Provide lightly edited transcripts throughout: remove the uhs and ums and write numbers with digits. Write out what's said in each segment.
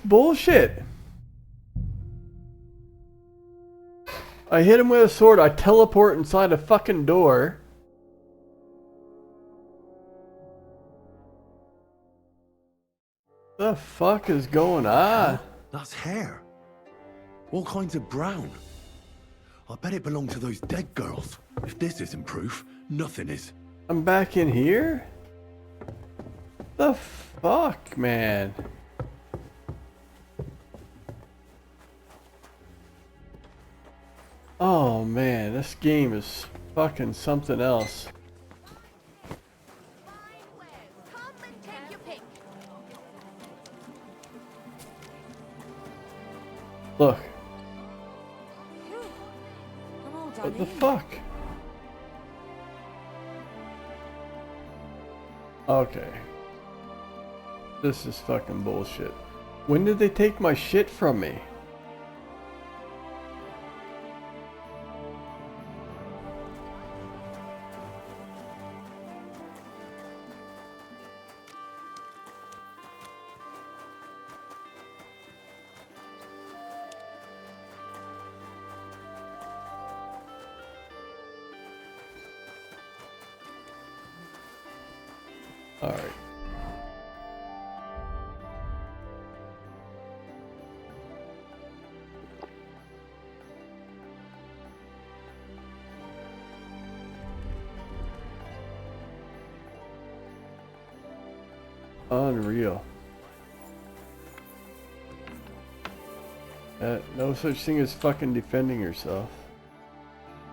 bullshit. I hit him with a sword. I teleport inside a fucking door. The fuck is going on? That's hair. All kinds of brown. I bet it belonged to those dead girls. If this isn't proof, nothing is. I'm back in here? The fuck, man? Oh man, this game is fucking something else. Look. What the fuck? Okay. This is fucking bullshit. When did they take my shit from me? Alright. Unreal. No such thing as fucking defending yourself.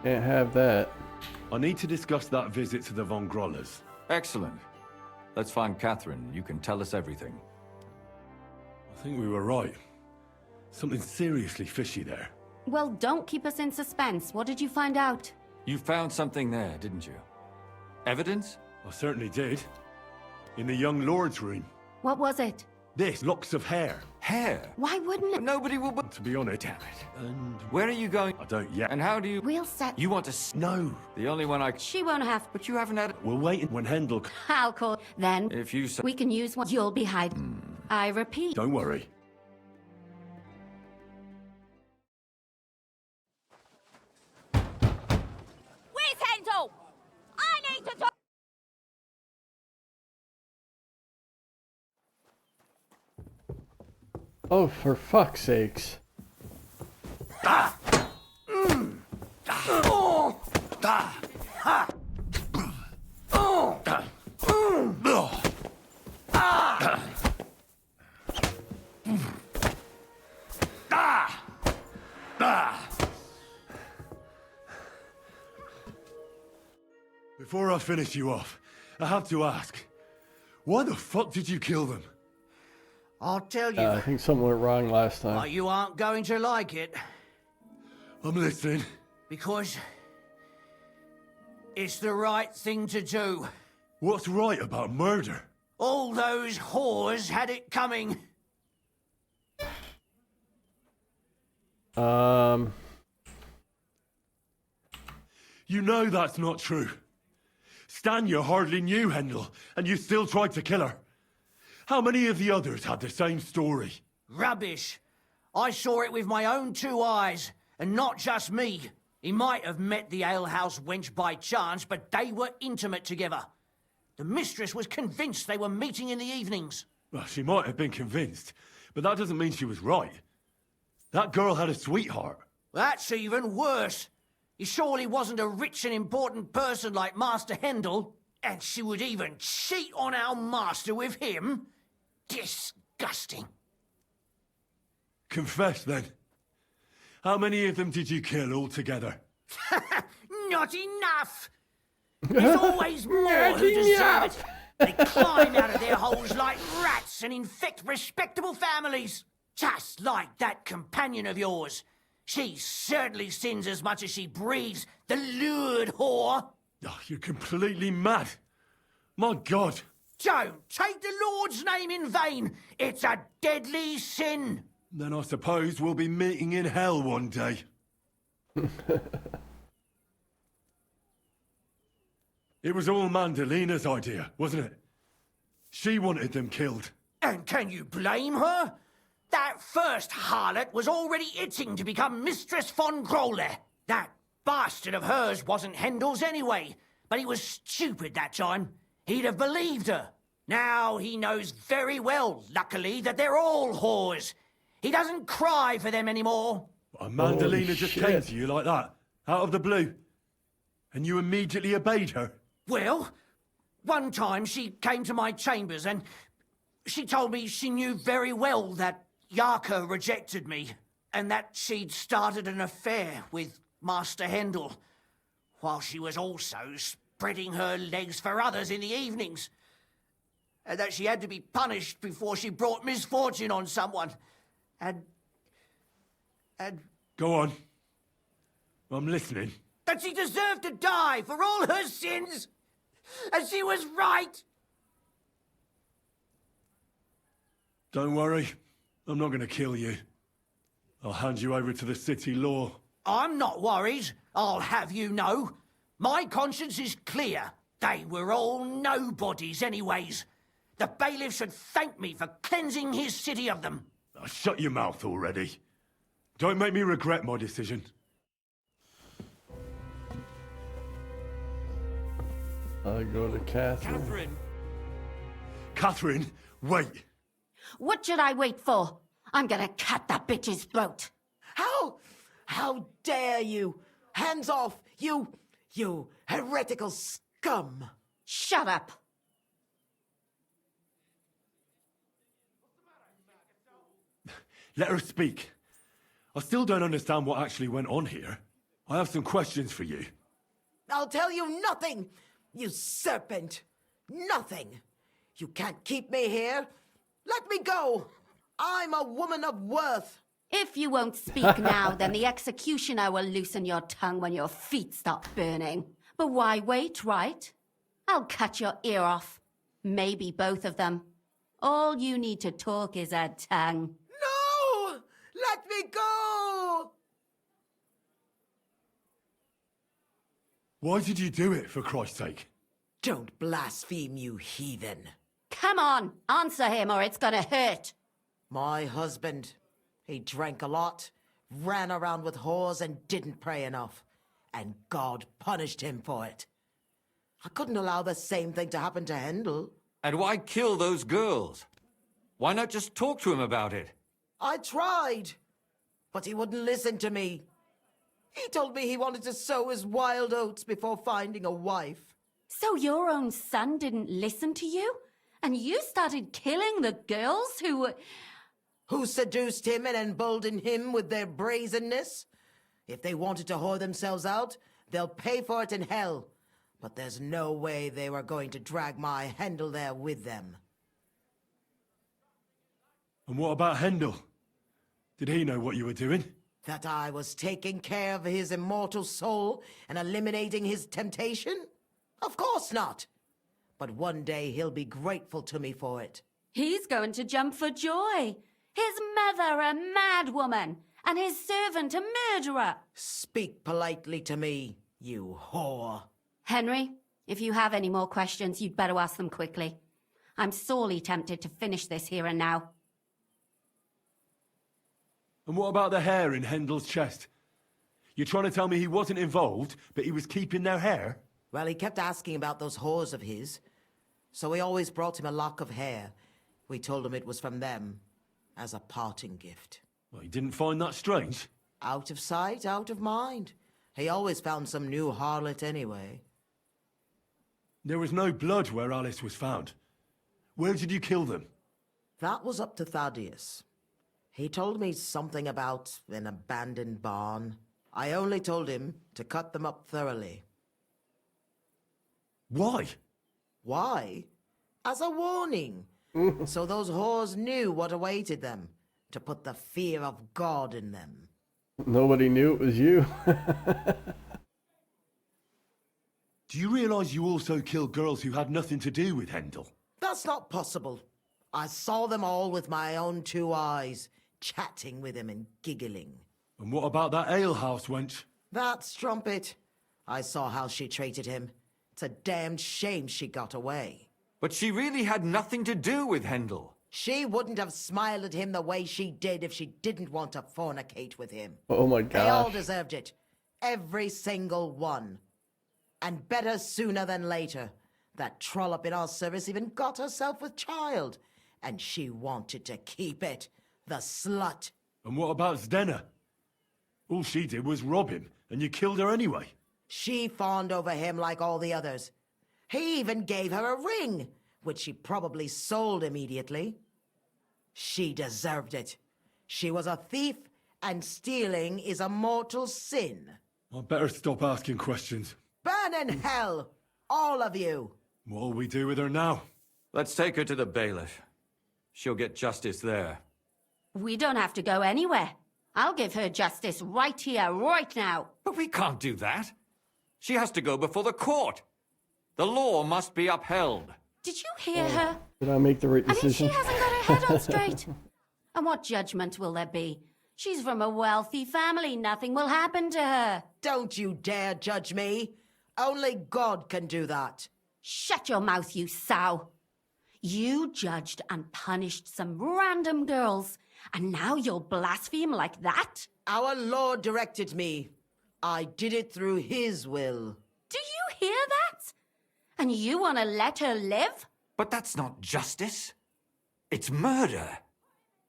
Can't have that. I need to discuss that visit to the Von Grollers. Excellent. Let's find Catherine. You can tell us everything. I think we were right. Something seriously fishy there. Well, don't keep us in suspense. What did you find out? You found something there, didn't you? Evidence? I certainly did. In the young lord's room. What was it? This, locks of hair. Hair? Why wouldn't it? Nobody will... To be honest, Damn it. and Where are you going? I don't yet. And how do you... We'll set... You want to... No, The only one I... She won't have... But you haven't had... we're waiting when Hendel... I'll call... Then... If you say... We can use what you'll be hiding. I repeat. Don't worry. Where's Hendel? I need to talk. Oh, for fuck's sakes. Before I finish you off, I have to ask, why the fuck did you kill them? I'll tell you, I think something went wrong last but time. you aren't going to like it, I'm listening. because it's the right thing to do. What's right about murder? All those whores had it coming. You know that's not true. Stanya hardly knew Hendel, and you still tried to kill her. How many of the others had the same story? Rubbish. I saw it with my own two eyes, and not just me. He might have met the alehouse wench by chance, but they were intimate together. The mistress was convinced they were meeting in the evenings. Well, she might have been convinced, but that doesn't mean she was right. That girl had a sweetheart. That's even worse. He surely wasn't a rich and important person like Master Hendel, and she would even cheat on our master with him? Disgusting. Confess, then. How many of them did you kill altogether? Not enough! There's always more who deserve it. They climb out of their holes like rats and infect respectable families. Just like that companion of yours. She certainly sins as much as she breathes, the lured whore. Oh, you're completely mad. My God. Don't take the Lord's name in vain. It's a deadly sin. Then I suppose we'll be meeting in hell one day. It was all Mandalina's idea, wasn't it? She wanted them killed. And can you blame her? That first harlot was already itching to become Mistress von Growler. That bastard of hers wasn't Handel's anyway, but he was stupid that time. He'd have believed her. Now he knows very well, luckily, that they're all whores. He doesn't cry for them anymore. And Mandalina Holy just shit. came to you like that, out of the blue. And you immediately obeyed her. Well, one time she came to my chambers and she told me she knew very well that Yarka rejected me and that she'd started an affair with Master Hendel, while she was also spreading her legs for others in the evenings. And that she had to be punished before she brought misfortune on someone. And Go on. I'm listening. that she deserved to die for all her sins. And she was right. Don't worry. I'm not going to kill you. I'll hand you over to the city law. I'm not worried, I'll have you know. My conscience is clear. They were all nobodies anyways. The bailiff should thank me for cleansing his city of them. Oh, shut your mouth already. Don't make me regret my decision. I go to Catherine. Catherine, wait. What should I wait for? I'm gonna cut that bitch's throat. How dare you? Hands off, you heretical scum! Shut up. Let her speak. I still don't understand what actually went on here. I have some questions for you. I'll tell you nothing, you serpent! Nothing! You can't keep me here! Let me go! I'm a woman of worth! If you won't speak now, then the executioner will loosen your tongue when your feet stop burning. But why wait, right? I'll cut your ear off. Maybe both of them. All you need to talk is a tongue. No! Let me go! Why did you do it, for Christ's sake? Don't blaspheme, you heathen. Come on, answer him or it's gonna hurt. My husband, he drank a lot, ran around with whores and didn't pray enough. And God punished him for it. I couldn't allow the same thing to happen to Hendel. And why kill those girls? Why not just talk to him about it? I tried, but he wouldn't listen to me. He told me he wanted to sow his wild oats before finding a wife. So your own son didn't listen to you? And you started killing the girls Who seduced him and emboldened him with their brazenness? If they wanted to whore themselves out, they'll pay for it in hell. But there's no way they were going to drag my Hendel there with them. And what about Hendel? Did he know what you were doing? That I was taking care of his immortal soul and eliminating his temptation? Of course not. But one day he'll be grateful to me for it. He's going to jump for joy. His mother a mad woman, and his servant a murderer. Speak politely to me, you whore. Henry, if you have any more questions, you'd better ask them quickly. I'm sorely tempted to finish this here and now. And what about the hair in Hendel's chest? You're trying to tell me he wasn't involved, but he was keeping their hair? Well, he kept asking about those whores of his, so we always brought him a lock of hair. We told him it was from them, as a parting gift. Well, he didn't find that strange. Out of sight, out of mind. He always found some new harlot anyway. There was no blood where Alice was found. Where did you kill them? That was up to Thaddeus. He told me something about an abandoned barn. I only told him to cut them up thoroughly. Why? Why? As a warning. So those whores knew what awaited them. To put the fear of God in them. Nobody knew it was you. Do you realize you also killed girls who had nothing to do with Hendel? That's not possible. I saw them all with my own 2 eyes, chatting with him and giggling. And what about that alehouse wench? That strumpet. I saw how she treated him. It's a damned shame she got away. But she really had nothing to do with Hendel. She wouldn't have smiled at him the way she did if she didn't want to fornicate with him. Oh my They all gosh. deserved it. Every single one. And better sooner than later. That trollop in our service even got herself with child. And she wanted to keep it. The slut. And what about Zdenna? All she did was rob him, and you killed her anyway. She fawned over him like all the others. He even gave her a ring, which she probably sold immediately. She deserved it. She was a thief, and stealing is a mortal sin. I'd better stop asking questions. Burn in hell, all of you. What'll we do with her now? Let's take her to the bailiff. She'll get justice there. We don't have to go anywhere. I'll give her justice right here, right now. But we can't do that. She has to go before the court. The law must be upheld. Did you hear her? Did I make the right I mean, decision? she hasn't got her head on straight. And what judgment will there be? She's from a wealthy family. Nothing will happen to her. Don't you dare judge me. Only God can do that. Shut your mouth, you sow. You judged and punished some random girls, and now you'll blaspheme like that? Our Lord directed me. I did it through His will. Do you hear that? And you want to let her live? But that's not justice. It's murder.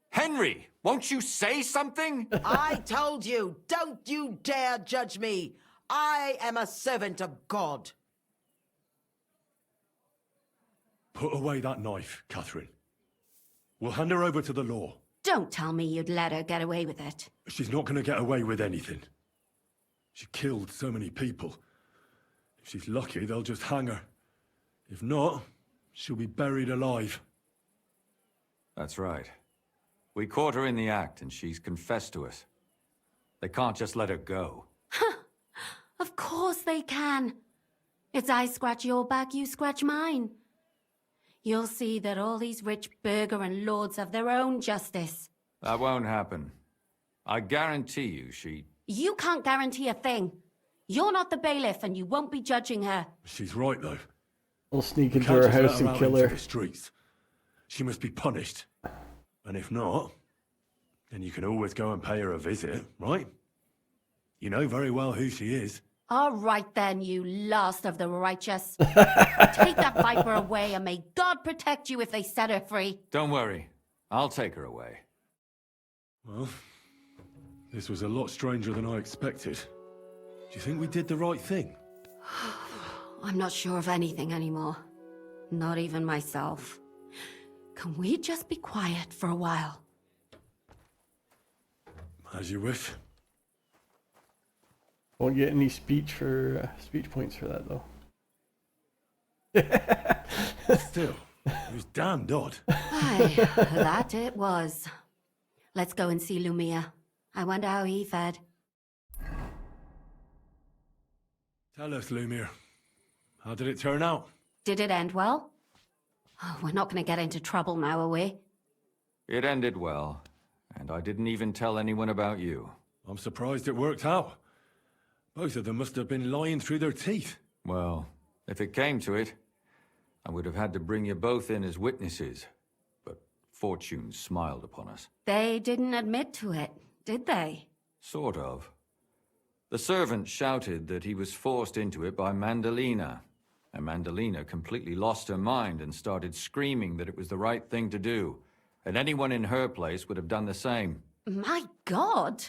Henry, won't you say something? I told you, don't you dare judge me. I am a servant of God. Put away that knife, Catherine. We'll hand her over to the law. Don't tell me you'd let her get away with it. She's not going to get away with anything. She killed so many people. If she's lucky, they'll just hang her. If not, she'll be buried alive. That's right. We caught her in the act, and she's confessed to us. They can't just let her go. Of course they can. It's I scratch your back, you scratch mine. You'll see that all these rich burgher and lords have their own justice. That won't happen. I guarantee you she... You can't guarantee a thing. You're not the bailiff, and you won't be judging her. She's right, though. We'll sneak Can't into her just let house her and out kill into her. the streets. She must be punished. And if not, then you can always go and pay her a visit, right? You know very well who she is. All right then, you last of the righteous. Take that viper away, and may God protect you if they set her free. Don't worry. I'll take her away. Well, this was a lot stranger than I expected. Do you think we did the right thing? I'm not sure of anything anymore. Not even myself. Can we just be quiet for a while? As you wish. Won't get any speech points for that though. Still, it was damned odd. Aye, that it was. Let's go and see Lumia. I wonder how he fared. Tell us, Lumir. How did it turn out? Did it end well? Oh, we're not going to get into trouble now, are we? It ended well, and I didn't even tell anyone about you. I'm surprised it worked out. Both of them must have been lying through their teeth. Well, if it came to it, I would have had to bring you both in as witnesses. But fortune smiled upon us. They didn't admit to it, did they? Sort of. The servant shouted that he was forced into it by Mandalina. And Mandalina completely lost her mind and started screaming that it was the right thing to do. And anyone in her place would have done the same. My God!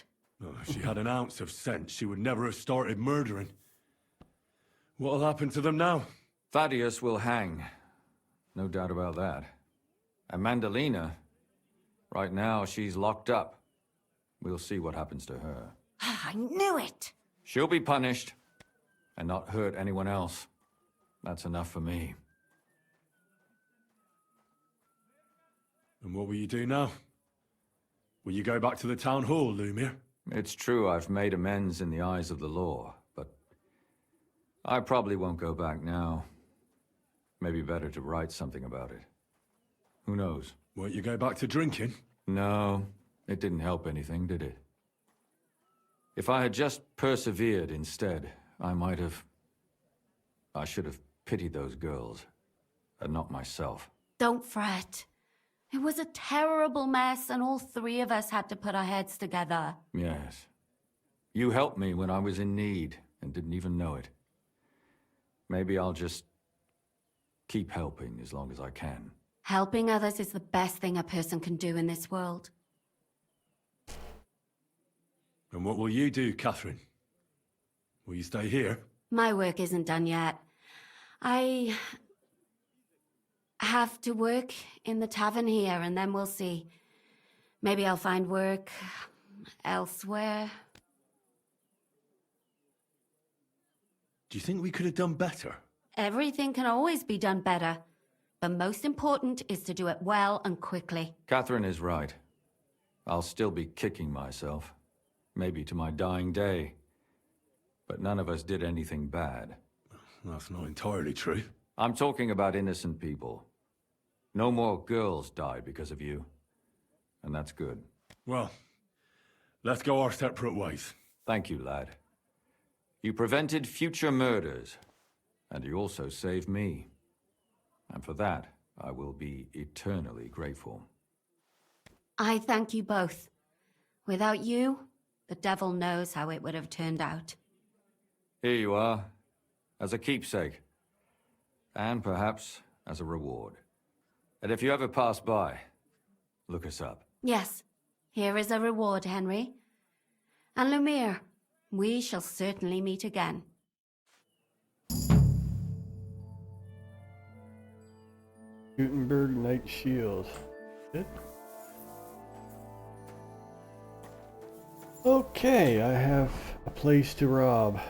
Oh, if she had an ounce of sense, she would never have started murdering. What'll happen to them now? Thaddeus will hang. No doubt about that. And Mandalina, right now she's locked up. We'll see what happens to her. I knew it! She'll be punished, and not hurt anyone else. That's enough for me. And what will you do now? Will you go back to the town hall, Lumir? It's true I've made amends in the eyes of the law, but I probably won't go back now. Maybe better to write something about it. Who knows? Won't you go back to drinking? No, it didn't help anything, did it? If I had just persevered instead, I should have pitied those girls, and not myself. Don't fret. It was a terrible mess, and all three of us had to put our heads together. Yes. You helped me when I was in need and didn't even know it. Maybe I'll just keep helping as long as I can. Helping others is the best thing a person can do in this world. And what will you do, Catherine? Will you stay here? My work isn't done yet. I have to work in the tavern here, and then we'll see. Maybe I'll find work elsewhere. Do you think we could have done better? Everything can always be done better. But most important is to do it well and quickly. Catherine is right. I'll still be kicking myself. Maybe to my dying day. But none of us did anything bad. That's not entirely true. I'm talking about innocent people. No more girls died because of you. And that's good. Well, let's go our separate ways. Thank you, lad. You prevented future murders. And you also saved me. And for that, I will be eternally grateful. I thank you both. Without you, the devil knows how it would have turned out. Here you are, as a keepsake. And perhaps as a reward. And if you ever pass by, look us up. Yes, here is a reward, Henry. And Lumiere, we shall certainly meet again. Gutenberg Knight Shield. Good. Okay, I have a place to rob.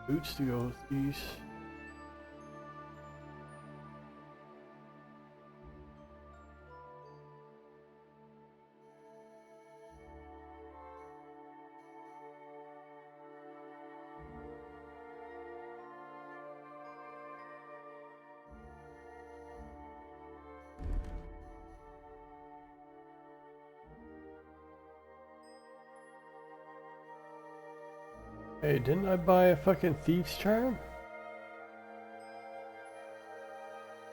Boots to go with these. Hey, didn't I buy a fucking thief's charm?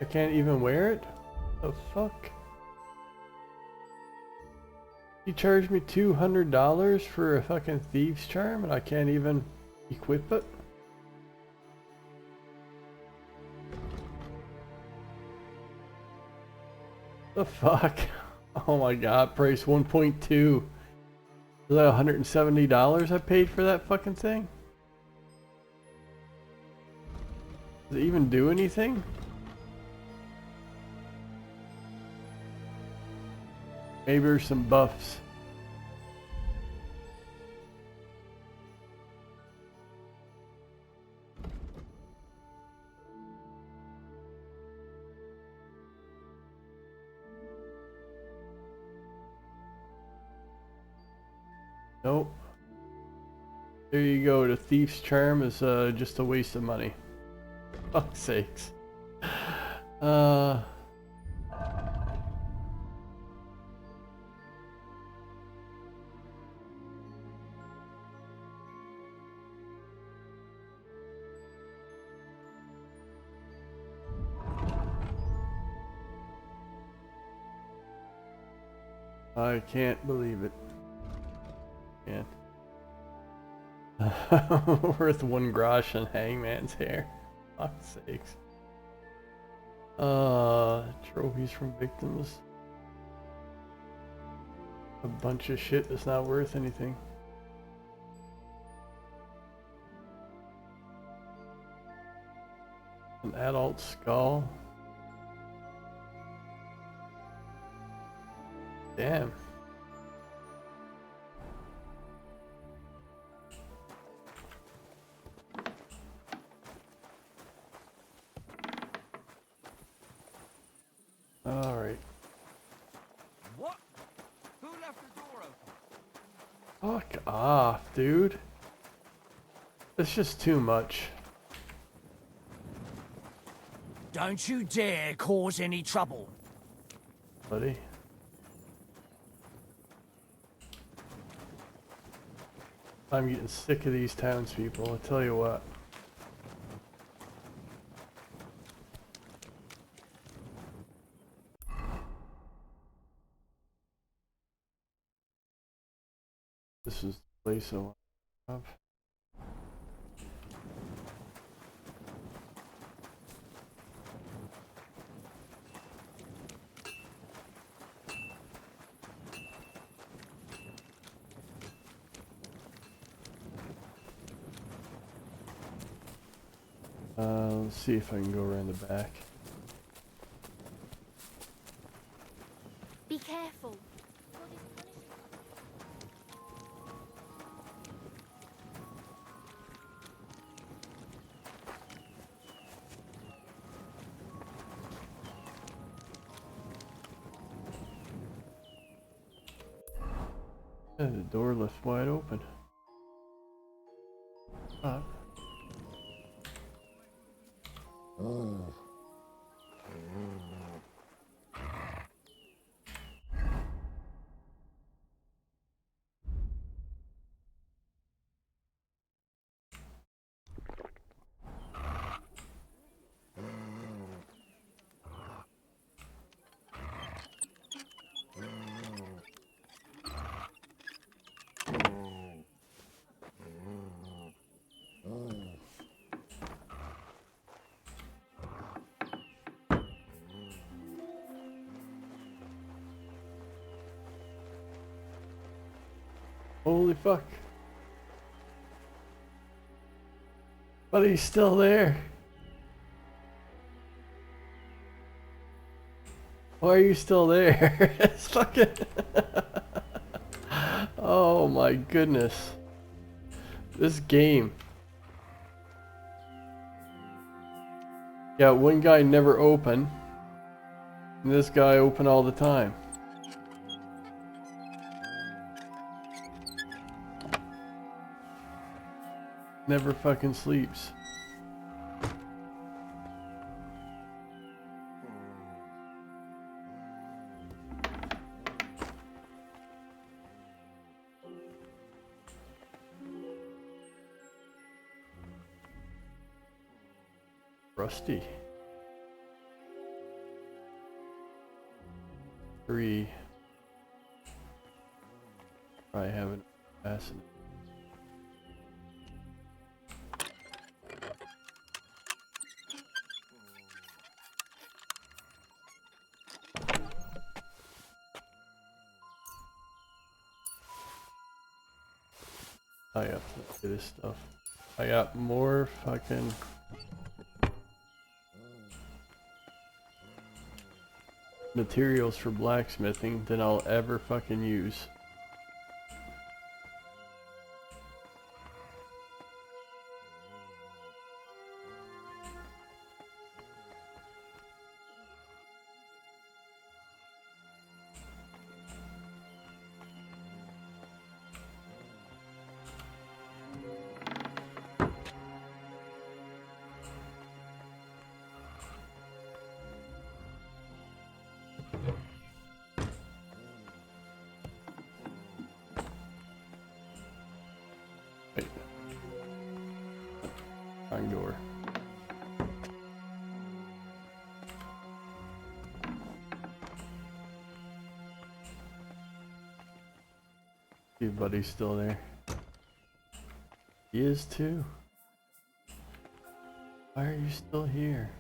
I can't even wear it? The fuck? He charged me $200 for a fucking thief's charm and I can't even equip it? The fuck? Oh my god, price 1.2. Was that $170 I paid for that fucking thing? Does it even do anything? Maybe there's some buffs. Nope. There you go. The thief's charm is just a waste of money. Fuck's sakes. I can't believe it. Can't. Worth 1 grosh on Hangman's hair. Fuck's sakes. Trophies from victims. a bunch of shit that's not worth anything. An adult skull. Damn. All right. What? Who left the door open? Fuck off, dude. It's just too much. Don't you dare cause any trouble. Buddy. I'm getting sick of these townspeople, I'll tell you what. This is the place I want to have. Let's see if I can go around the back. Be careful. Yeah, the door left wide open. Fuck. Holy fuck. But he's still there. Why are you still there? It's fucking... Oh my goodness. This game. Yeah, one guy never open. And this guy open all the time. Never fucking sleeps. Rusty. 3. Probably haven't fastened. I got plenty of this stuff. I got more fucking materials for blacksmithing than I'll ever fucking use. Wait. Wrong door. See if Buddy's still there. He is too. Why are you still here?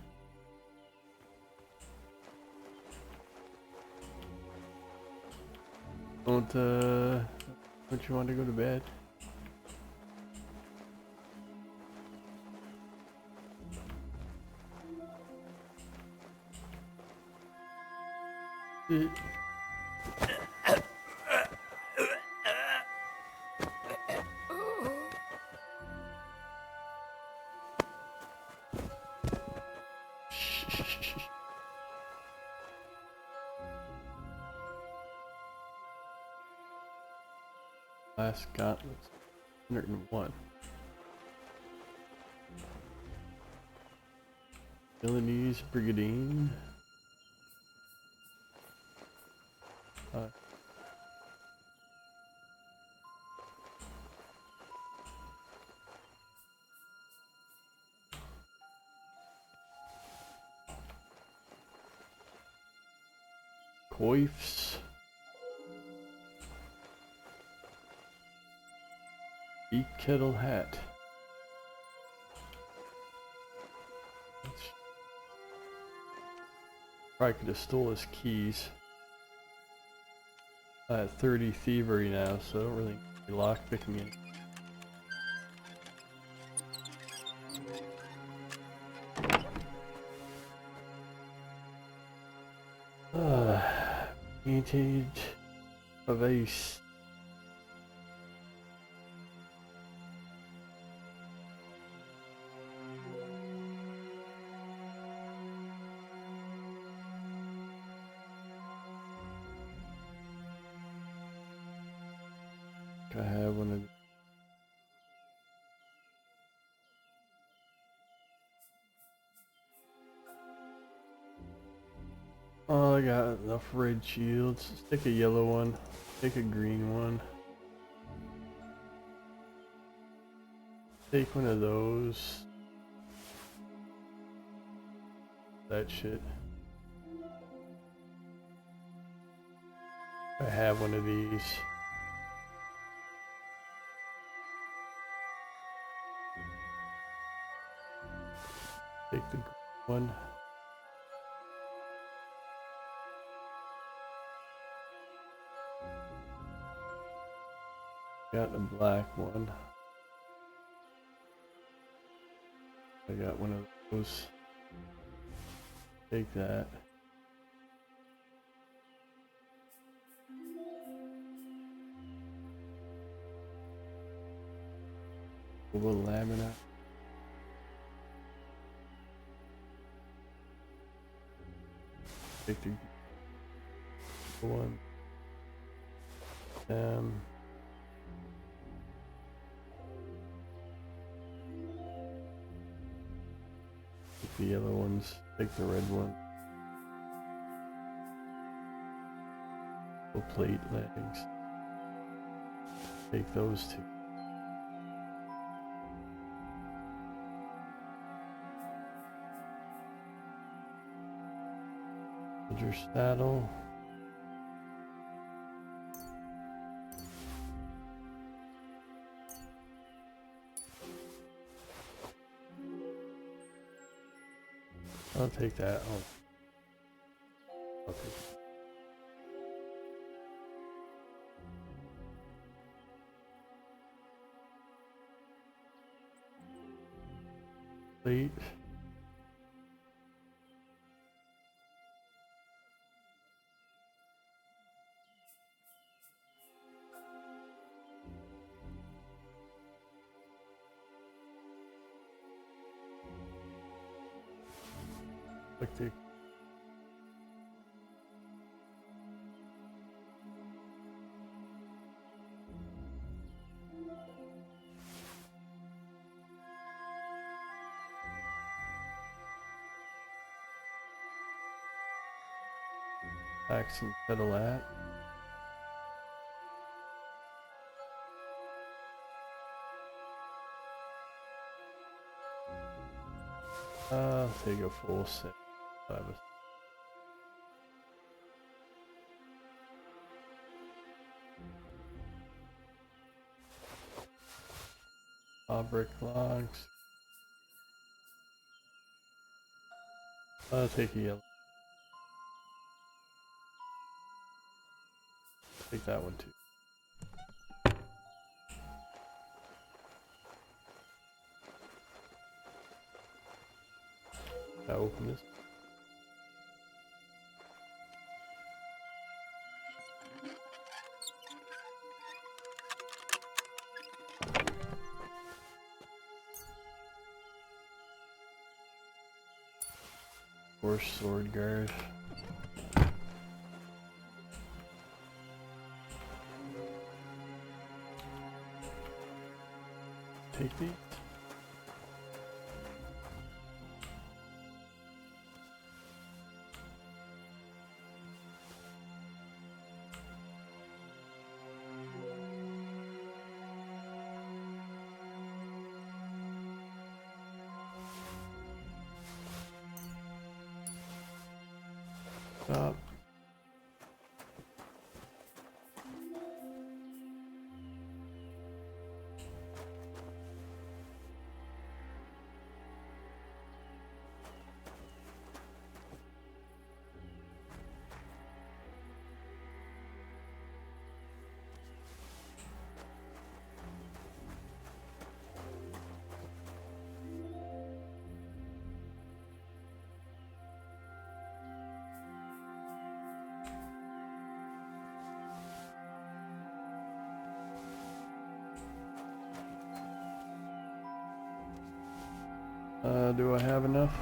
Don't you want to go to bed? Last gauntlets, 101. Milanese Brigadine. Coifs. Tea kettle hat. Probably could have stole his keys. I have 30 thievery now, so I don't really be lock picking it. Painted of ace. I have one of the I got enough red shields. Let's take a yellow one. Take a green one. Take one of those. That shit. I have one of these. Take the green one. Got the black one. I got one of those. Take that. A little laminate. Take the one. Take the yellow ones. Take the red one. Full plate leggings. Take those two. Soldier saddle. I'll take that. I'll take that. Plate. Like the axe and pedal at. I'll take a full set. Brick logs. I'll take a yellow. take that one too. I open this. Horse sword guard. Take these. Stop. Do I have enough?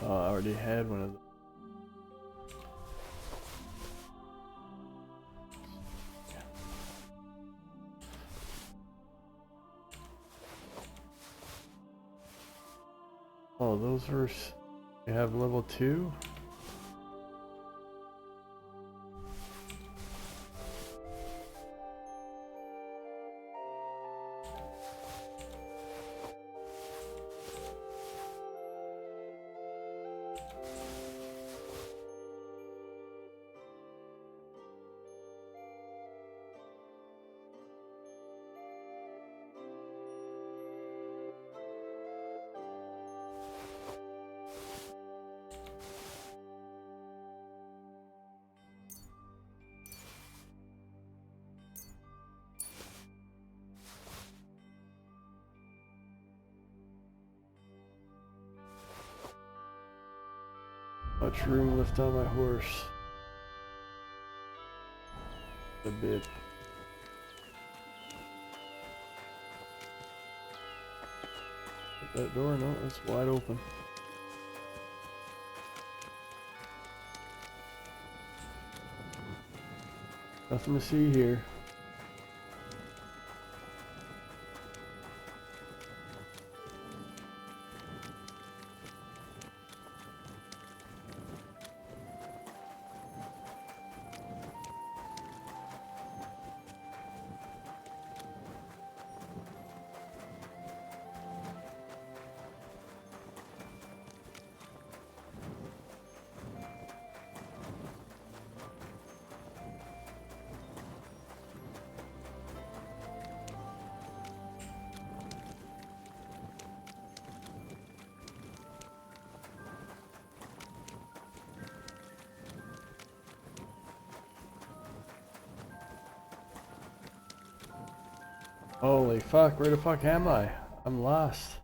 Oh, I already had one of them. Oh, those were... You have level 2? Much room left on my horse. A bit. That door, no, it's wide open. Nothing to see here. Holy fuck, where the fuck am I? I'm lost.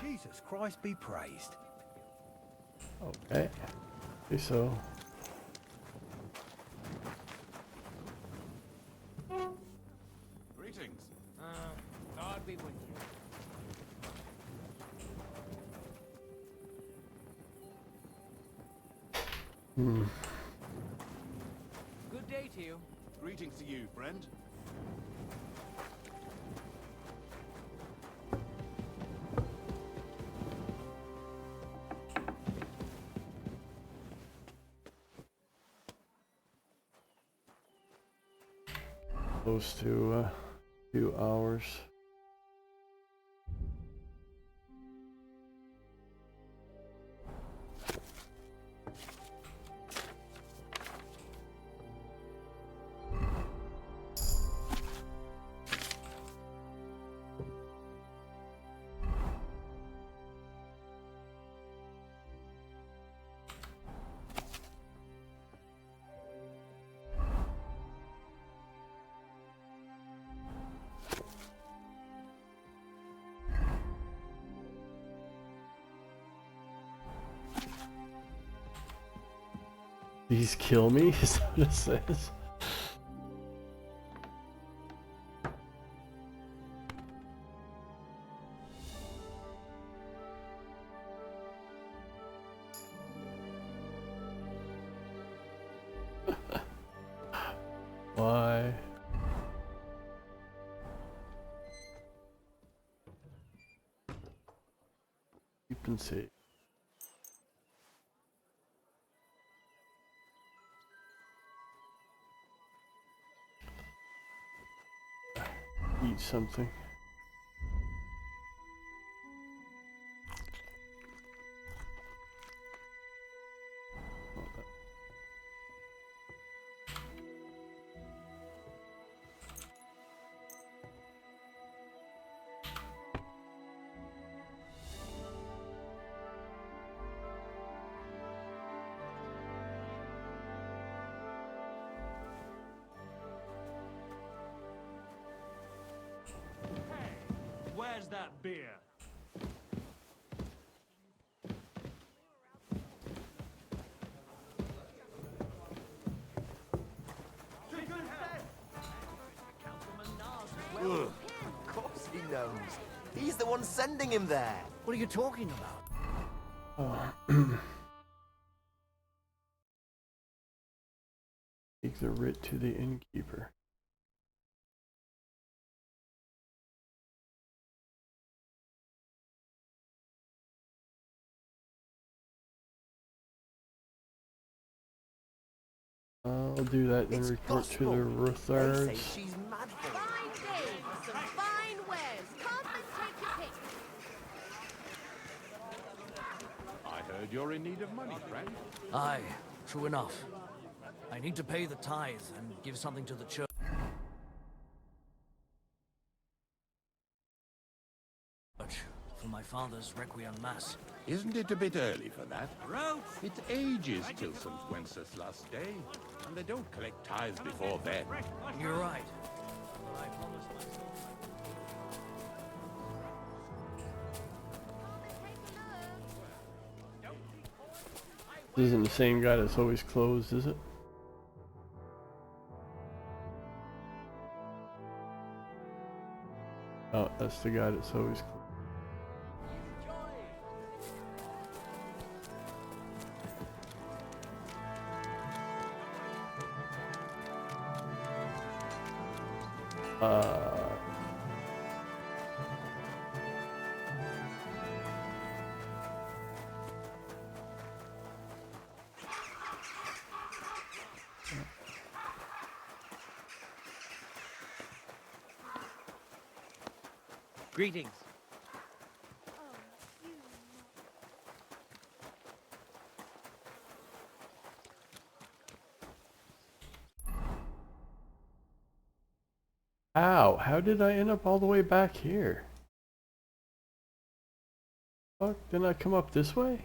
Jesus Christ be praised. Okay. Okay, so. Greetings. God be Hmm. Good day to you. Greetings to you, friend. Close to a few hours. Please kill me, is that what it says? Why? You can see. Eat something. Where's that beer? Of course he knows. He's the one sending him there. What are you talking about? Take the writ to the innkeeper. I'll do that and It's report to gospel. the They Ruthards. say she's mad for it. Fine day for some fine wares. Come and take your pick. I heard you're in need of money, friend. Aye, true enough. I need to pay the tithe and give something to the church. For my father's requiem mass. Isn't it a bit early for that? It's ages till St. Wenceslas Day, and they don't collect tithes before then. You're right. But I promised myself. This isn't the same guy that's always closed, is it? Oh, that's the guy that's always closed. Greetings. Ow, how did I end up all the way back here? Fuck, didn't I come up this way?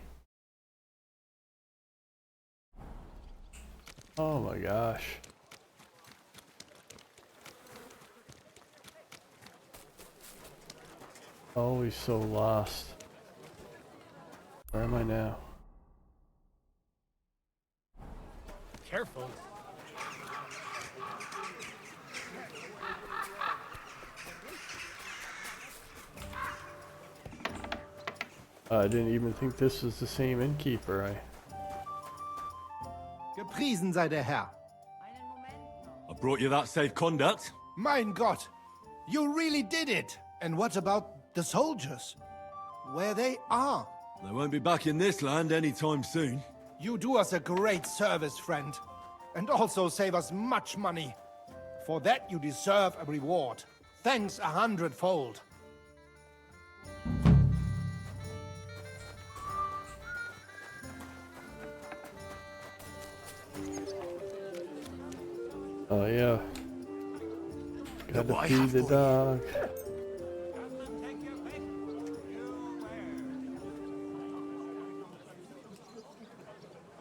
Oh my gosh. Always so lost. Where am I now? Careful. I didn't even think this was the same innkeeper. Gepriesen sei der Herr. I brought you that safe conduct. Mein Gott, you really did it. And what about the soldiers? Where they are? They won't be back in this land anytime soon. You do us a great service, friend. And also save us much money. For that you deserve a reward. Thanks 100-fold. Oh yeah. Gotta feed the dog.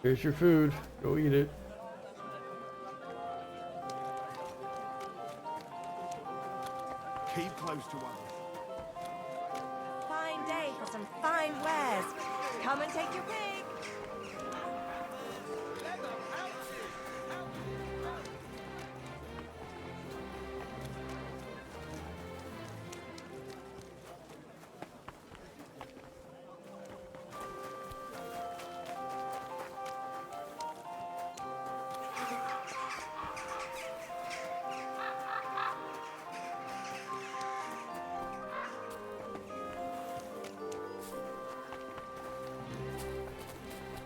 Here's your food. Go eat it. Keep close to us. Fine day for some fine wares. Come and take your pick.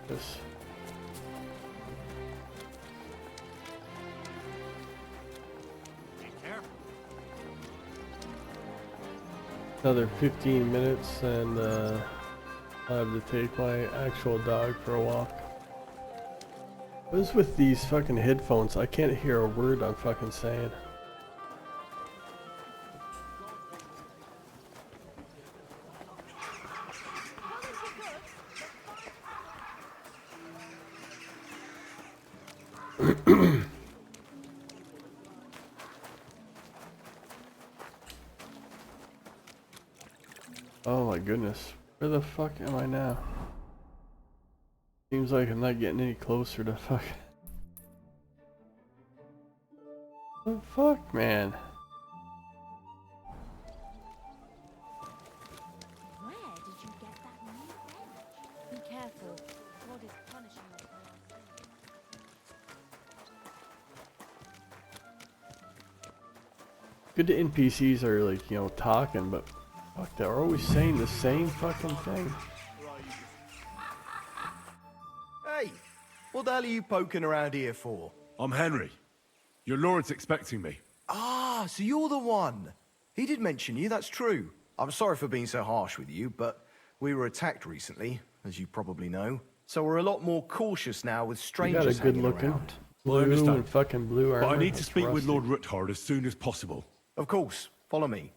This. Another 15 minutes and I'll have to take my actual dog for a walk. What is with these fucking headphones? I can't hear a word I'm fucking saying. Oh my goodness, where the fuck am I now? Seems like I'm not getting any closer to fuck. The fuck, man? Where did you get that new bench? Be careful. God is punishing us for our sins. Good the NPCs are like, you know, talking, but fuck, they're always saying the same fucking thing. Hey, what the hell are you poking around here for? I'm Henry. Your lord's expecting me. Ah, so you're the one. He did mention you, that's true. I'm sorry for being so harsh with you, but we were attacked recently, as you probably know. So we're a lot more cautious now with You strangers got a good hanging looking around. Well, I blue understand. and fucking blue armor. But I need to That's speak with rusty. Lord Ruthard as soon as possible. Of course, follow me.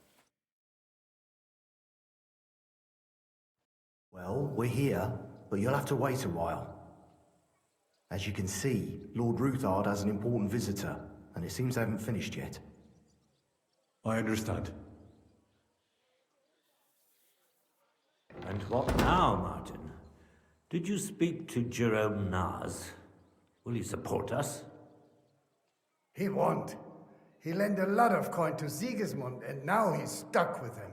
Well, we're here, but you'll have to wait a while. As you can see, Lord Ruthard has an important visitor, and it seems they haven't finished yet. I understand. And what now, Martin? Did you speak to Jerome Nars? Will he support us? He won't. He lent a lot of coin to Sigismund, and now he's stuck with him.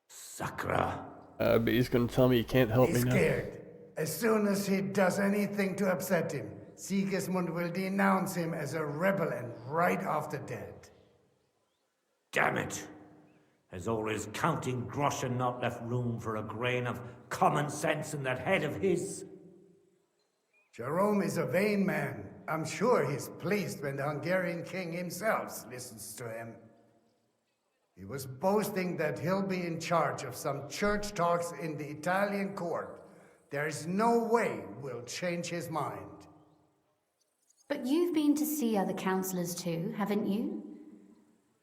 Sakra. But he's gonna tell me he can't help He's me now. scared. As soon as he does anything to upset him, Sigismund will denounce him as a rebel and right after dead. Damn it! Has always Counting Groschen not left room for a grain of common sense in that head of his? Jerome is a vain man. I'm sure he's pleased when the Hungarian king himself listens to him. He was boasting that he'll be in charge of some church talks in the Italian court. There is no way we'll change his mind. But you've been to see other councillors too, haven't you?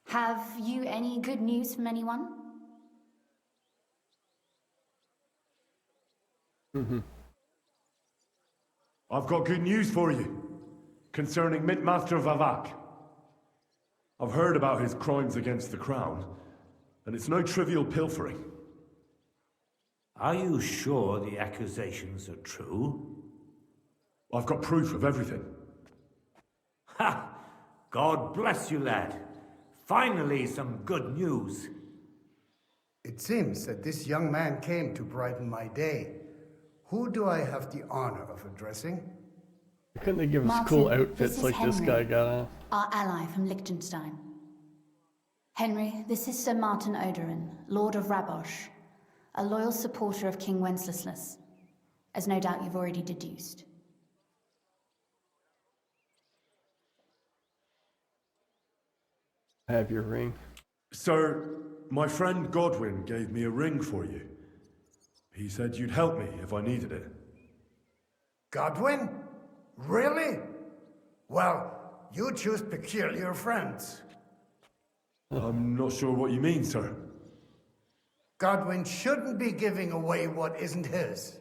Have you any good news from anyone? I've got good news for you concerning Mintmaster Vavak. I've heard about his crimes against the crown, and it's no trivial pilfering. Are you sure the accusations are true? I've got proof of everything. Ha! God bless you, lad. Finally, some good news. It seems that this young man came to brighten my day. Who do I have the honor of addressing? Couldn't they give us Martin, cool this outfits is like this Henry, guy got on? our ally from Liechtenstein. Henry, this is Sir Martin Odorin, Lord of Rabosh, a loyal supporter of King Wenceslas, as no doubt you've already deduced. I have your ring. Sir, my friend Godwin gave me a ring for you. He said you'd help me if I needed it. Godwin? Really? Well, you choose peculiar friends. I'm not sure what you mean, sir. Godwin shouldn't be giving away what isn't his.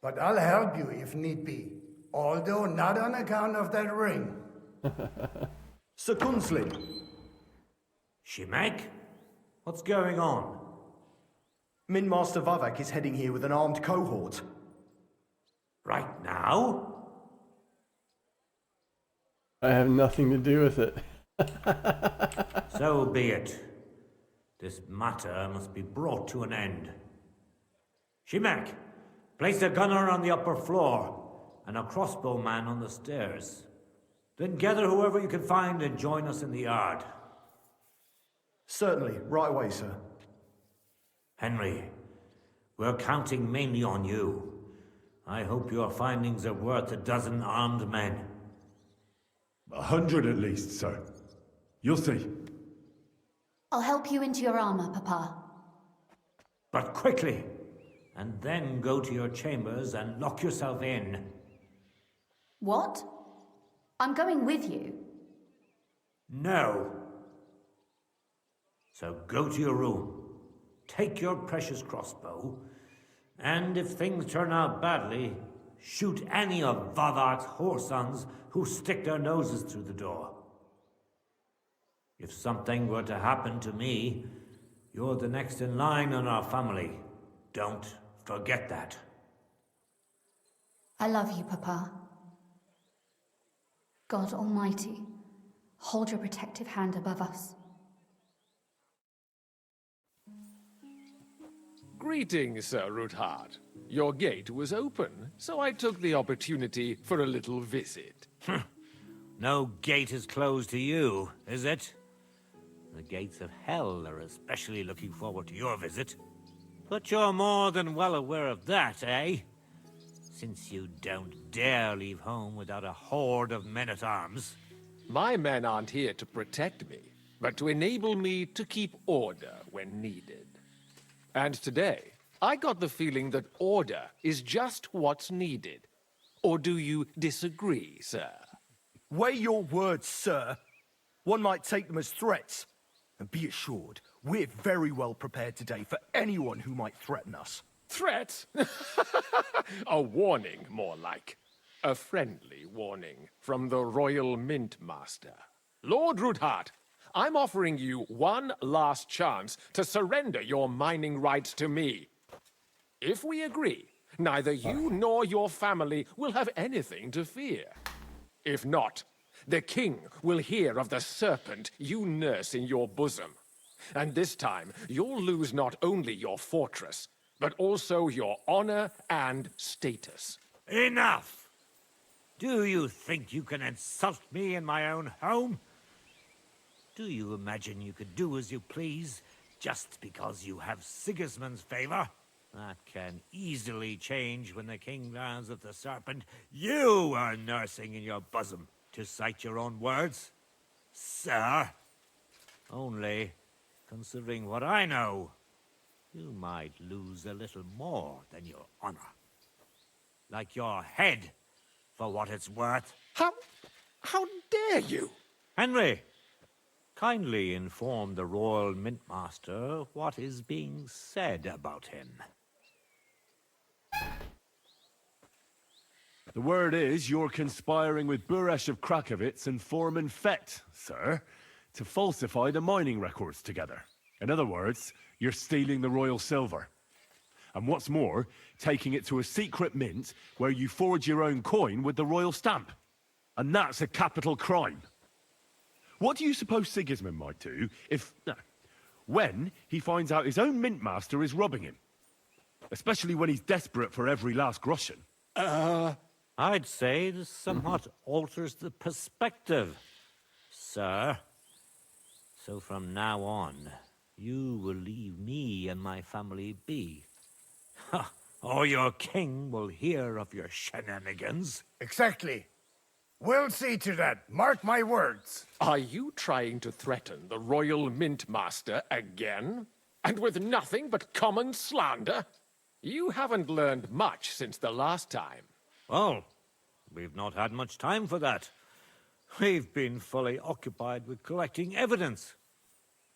But I'll help you if need be, although not on account of that ring. Sir Kunslin. Shimek? What's going on? Mint Master Vavak is heading here with an armed cohort. Right now? I have nothing to do with it. So be it. This matter must be brought to an end. Shimek, place a gunner on the upper floor and a crossbowman on the stairs. Then gather whoever you can find and join us in the yard. Certainly, right away, sir. Henry, we're counting mainly on you. I hope your findings are worth 12 armed men. 100 at least, sir. You'll see. I'll help you into your armor, Papa. But quickly, and then go to your chambers and lock yourself in. What? I'm going with you. No. So go to your room, take your precious crossbow, and if things turn out badly, shoot any of Vavak's whoresons who stick their noses through the door. If something were to happen to me, you're the next in line in our family. Don't forget that. I love you, Papa. God Almighty, hold your protective hand above us. Greetings, Sir Ruthard. Your gate was open, so I took the opportunity for a little visit. No gate is closed to you, is it? The gates of hell are especially looking forward to your visit. But you're more than well aware of that, eh? Since you don't dare leave home without a horde of men-at-arms. My men aren't here to protect me, but to enable me to keep order when needed. And today, I got the feeling that order is just what's needed. Or do you disagree, sir? Weigh your words, sir. One might take them as threats. And be assured, we're very well prepared today for anyone who might threaten us. Threat? A warning, more like. A friendly warning from the Royal Mint Master. Lord Ruthard, I'm offering you one last chance to surrender your mining rights to me. If we agree, neither you nor your family will have anything to fear. If not, the king will hear of the serpent you nurse in your bosom. And this time, you'll lose not only your fortress, but also your honor and status. Enough! Do you think you can insult me in my own home? Do you imagine you could do as you please, just because you have Sigismund's favor? That can easily change when the king learns of the serpent you are nursing in your bosom, to cite your own words, sir. Only, considering what I know, you might lose a little more than your honor. Like your head, for what it's worth. How dare you? Henry, kindly inform the Royal Mint Master what is being said about him. The word is you're conspiring with Buresh of Krakowitz and Foreman Fett, sir, to falsify the mining records together. In other words, you're stealing the royal silver. And what's more, taking it to a secret mint where you forge your own coin with the royal stamp. And that's a capital crime. What do you suppose Sigismund might do if... when he finds out his own mint master is robbing him? Especially when he's desperate for every last groschen. I'd say this somewhat alters the perspective, sir. So from now on, you will leave me and my family be. Or your king will hear of your shenanigans. Exactly. We'll see to that. Mark my words. Are you trying to threaten the Royal Mint Master again? And with nothing but common slander? You haven't learned much since the last time. Well, we've not had much time for that. We've been fully occupied with collecting evidence.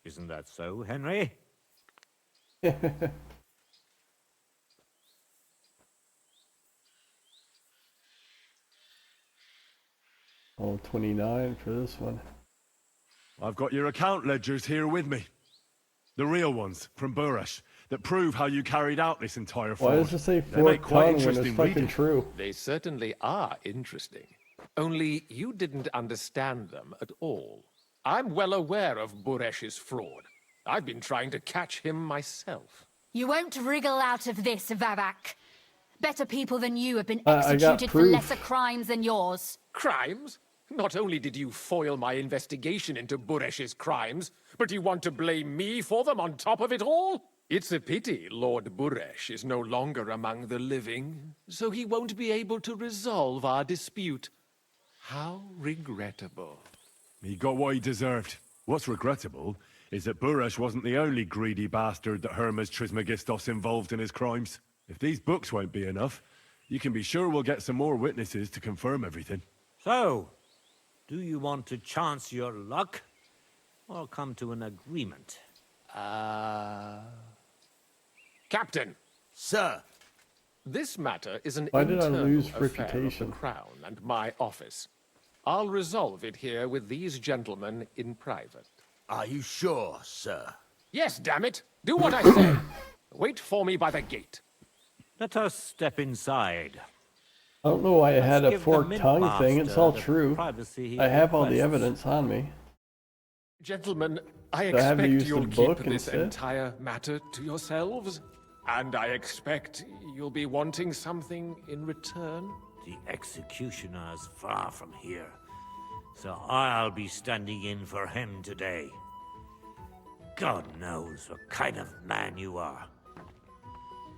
Isn't that so, Henry? Oh, 29 for this one. I've got your account ledgers here with me. The real ones, from Buresh, that prove how you carried out this entire fraud. Why does it say They make 4th quite tongue when it's interesting fucking reading. true? They certainly are interesting. Only you didn't understand them at all. I'm well aware of Buresh's fraud. I've been trying to catch him myself. You won't wriggle out of this, Vavak. Better people than you have been I got executed for proof. lesser crimes than yours. Crimes? Not only did you foil my investigation into Buresh's crimes, but you want to blame me for them on top of it all? It's a pity Lord Buresh is no longer among the living, so he won't be able to resolve our dispute. How regrettable. He got what he deserved. What's regrettable is that Buresh wasn't the only greedy bastard that Hermes Trismegistos involved in his crimes. If these books won't be enough, you can be sure we'll get some more witnesses to confirm everything. So, do you want to chance your luck? Or come to an agreement? Captain! Sir! This matter is an Why did I internal lose affair of the reputation? Crown and my office. I'll resolve it here with these gentlemen in private. Are you sure, sir? Yes, damn it! Do what I say! Wait for me by the gate. Let us step inside. I don't know why I had a give the forked Mint tongue thing. It's Master all the true. privacy he I have all the requests. evidence on me. Gentlemen, I Do I have to expect use the you'll book keep this instead? entire matter to yourselves. And I expect you'll be wanting something in return. The executioner is far from here, so I'll be standing in for him today. God knows what kind of man you are.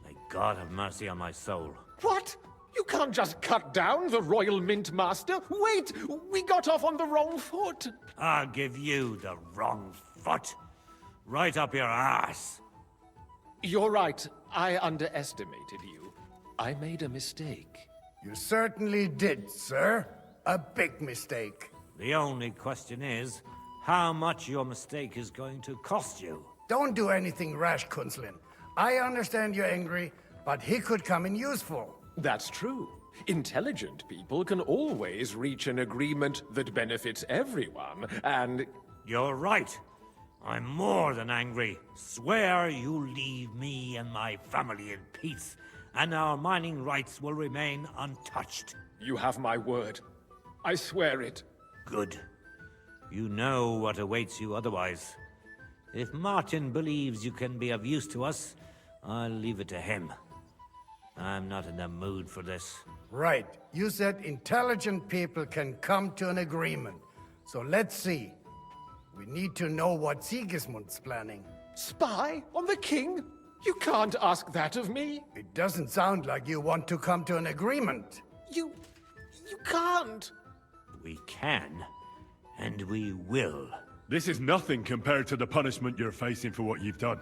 May God have mercy on my soul. What? You can't just cut down the Royal Mint Master. Wait! We got off on the wrong foot. I'll give you the wrong foot. Right up your ass. You're right. I underestimated you. I made a mistake. You certainly did, sir. A big mistake. The only question is, how much your mistake is going to cost you. Don't do anything rash, Kunslin. I understand you're angry, but he could come in useful. That's true. Intelligent people can always reach an agreement that benefits everyone, and... You're right. I'm more than angry. Swear you leave me and my family in peace, and our mining rights will remain untouched. You have my word. I swear it. Good. You know what awaits you otherwise. If Martin believes you can be of use to us, I'll leave it to him. I'm not in the mood for this. Right. You said intelligent people can come to an agreement. So let's see. We need to know what Sigismund's planning. Spy on the king? You can't ask that of me. It doesn't sound like you want to come to an agreement. You can't. We can, and we will. This is nothing compared to the punishment you're facing for what you've done.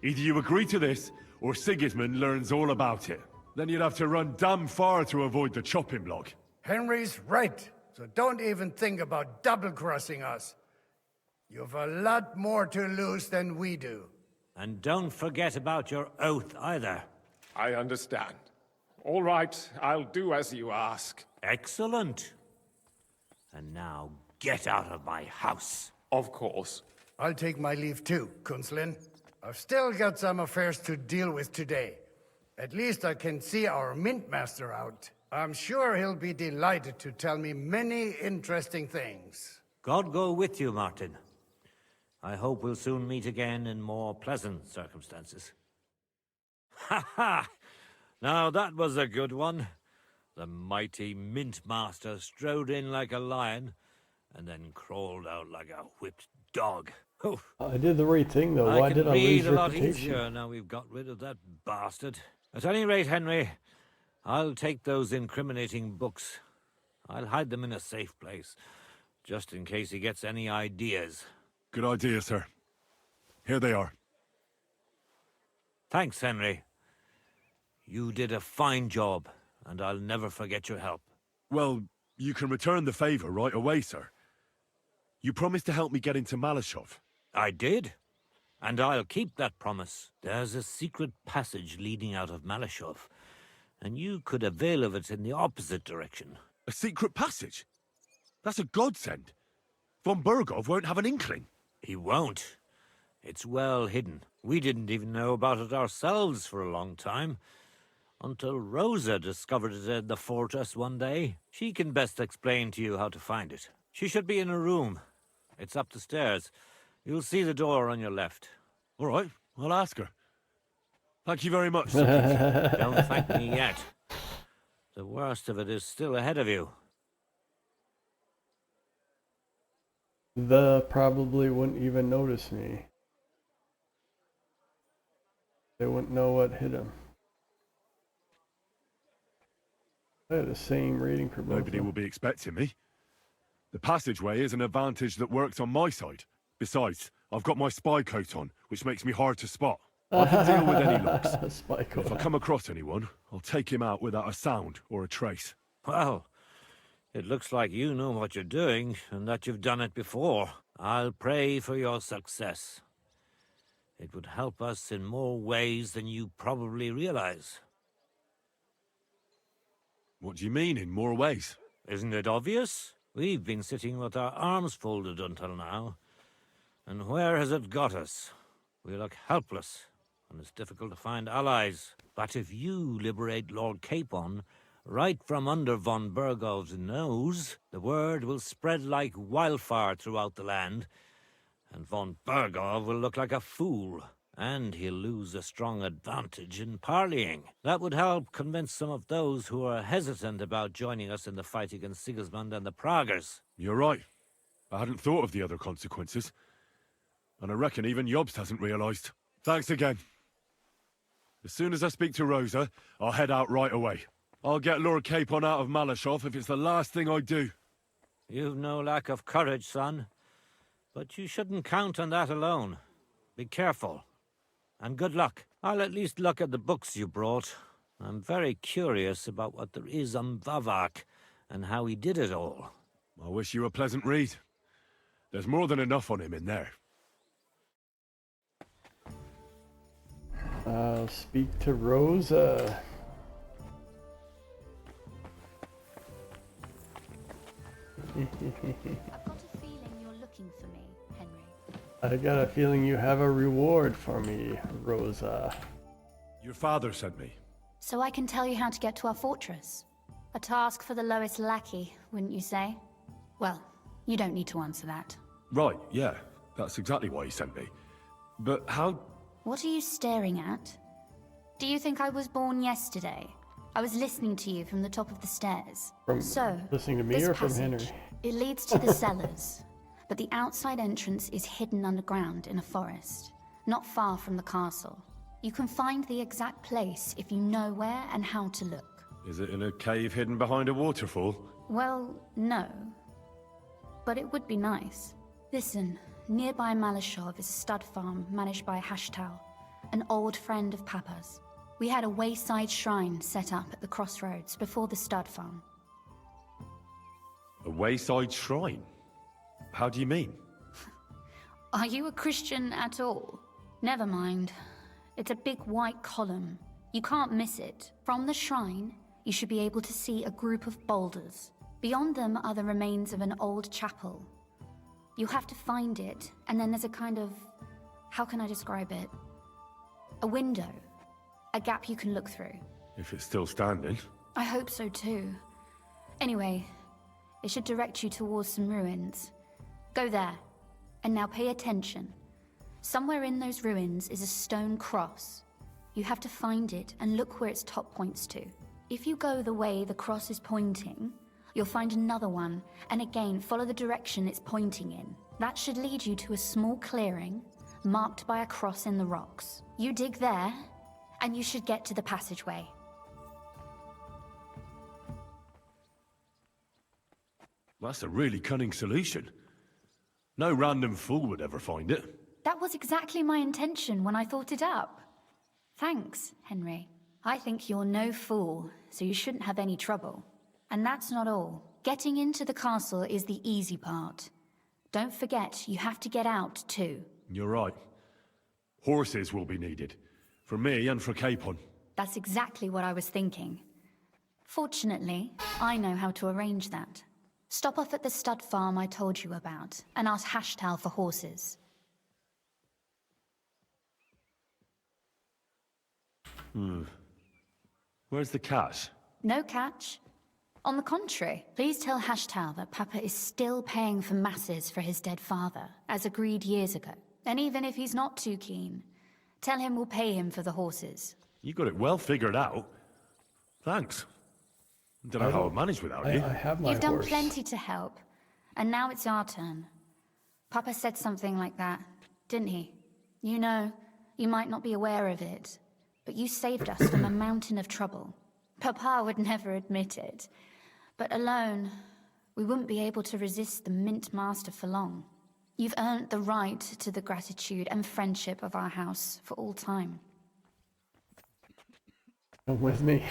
Either you agree to this, or Sigismund learns all about it. Then you'd have to run damn far to avoid the chopping block. Henry's right. So don't even think about double-crossing us. You've a lot more to lose than we do. And don't forget about your oath either. I understand. All right, I'll do as you ask. Excellent. And now get out of my house. Of course. I'll take my leave too, Kunslin. I've still got some affairs to deal with today. At least I can see our Mint Master out. I'm sure he'll be delighted to tell me many interesting things. God go with you, Martin. I hope we'll soon meet again in more pleasant circumstances. Ha ha! Now that was a good one. The mighty Mint Master strode in like a lion, and then crawled out like a whipped dog. Oof. I did the right thing, though. Why did I lose a lot reputation? easier now we've got rid of that bastard. At any rate, Henry, I'll take those incriminating books. I'll hide them in a safe place, just in case he gets any ideas. Good idea, sir. Here they are. Thanks, Henry. You did a fine job, and I'll never forget your help. Well, you can return the favor right away, sir. You promised to help me get into Malashov. I did, and I'll keep that promise. There's a secret passage leading out of Malashov, and you could avail of it in the opposite direction. A secret passage? That's a godsend. Von Burgov won't have an inkling. He won't. It's well hidden. We didn't even know about it ourselves for a long time, until Rosa discovered it in the fortress one day. She can best explain to you how to find it. She should be in a room. It's up the stairs. You'll see the door on your left. All right, I'll ask her. Thank you very much, sir. Don't thank me yet. The worst of it is still ahead of you. The probably wouldn't even notice me. They wouldn't know what hit him. I had the same rating for both. Nobody will be expecting me. The passageway is an advantage that works on my side. Besides, I've got my spy coat on, which makes me hard to spot. I can deal with any looks. Spy coat. If I come across anyone, I'll take him out without a sound or a trace. Well, it looks like you know what you're doing, and that you've done it before. I'll pray for your success. It would help us in more ways than you probably realize. What do you mean, in more ways? Isn't it obvious? We've been sitting with our arms folded until now. And where has it got us? We look helpless, and it's difficult to find allies. But if you liberate Lord Capon, right from under von Burgov's nose, the word will spread like wildfire throughout the land, and von Burgov will look like a fool, and he'll lose a strong advantage in parleying. That would help convince some of those who are hesitant about joining us in the fight against Sigismund and the Praguers. You're right. I hadn't thought of the other consequences. And I reckon even Jobst hasn't realized. Thanks again. As soon as I speak to Rosa, I'll head out right away. I'll get Lord Capon out of Malashov if it's the last thing I do. You've no lack of courage, son. But you shouldn't count on that alone. Be careful. And good luck. I'll at least look at the books you brought. I'm very curious about what there is on Vavak and how he did it all. I wish you a pleasant read. There's more than enough on him in there. I'll speak to Rosa. I've got a feeling you're looking for me, Henry. I got a feeling you have a reward for me, Rosa. Your father sent me. So I can tell you how to get to our fortress. A task for the lowest lackey, wouldn't you say? Well, you don't need to answer that. Right, yeah. That's exactly why he sent me. But how... What are you staring at? Do you think I was born yesterday? I was listening to you from the top of the stairs. From listening to me this or from passage, Henry? It leads to the cellars, but the outside entrance is hidden underground in a forest, not far from the castle. You can find the exact place if you know where and how to look. Is it in a cave hidden behind a waterfall? Well, no. But it would be nice. Listen, nearby Malashov is a stud farm managed by Hashtal, an old friend of Papa's. We had a wayside shrine set up at the crossroads before the stud farm. A wayside shrine? How do you mean? Are you a Christian at all? Never mind. It's a big white column. You can't miss it. From the shrine, you should be able to see a group of boulders. Beyond them are the remains of an old chapel. You have to find it, and then there's a kind of... how can I describe it? A window. A gap you can look through. If it's still standing. I hope so too. Anyway, it should direct you towards some ruins. Go there. And now pay attention. Somewhere in those ruins is a stone cross. You have to find it and look where its top points to. If you go the way the cross is pointing, you'll find another one, and again follow the direction it's pointing in. That should lead you to a small clearing, marked by a cross in the rocks. You dig there, and you should get to the passageway. That's a really cunning solution. No random fool would ever find it. That was exactly my intention when I thought it up. Thanks, Henry. I think you're no fool, so you shouldn't have any trouble. And that's not all. Getting into the castle is the easy part. Don't forget, you have to get out, too. You're right. Horses will be needed. For me and for Capon. That's exactly what I was thinking. Fortunately, I know how to arrange that. Stop off at the stud farm I told you about, and ask Hashtal for horses. Where's the cash? No catch. On the contrary, please tell Hashtal that Papa is still paying for masses for his dead father, as agreed years ago. And even if he's not too keen, tell him we'll pay him for the horses. You got it well figured out. Thanks. Don't know how I'd manage without you. I have my You've done horse. plenty to help, and now it's our turn. Papa said something like that, didn't he? You know, you might not be aware of it, but you saved us from a mountain of trouble. Papa would never admit it, but alone, we wouldn't be able to resist the Mint Master for long. You've earned the right to the gratitude and friendship of our house for all time. Come with me.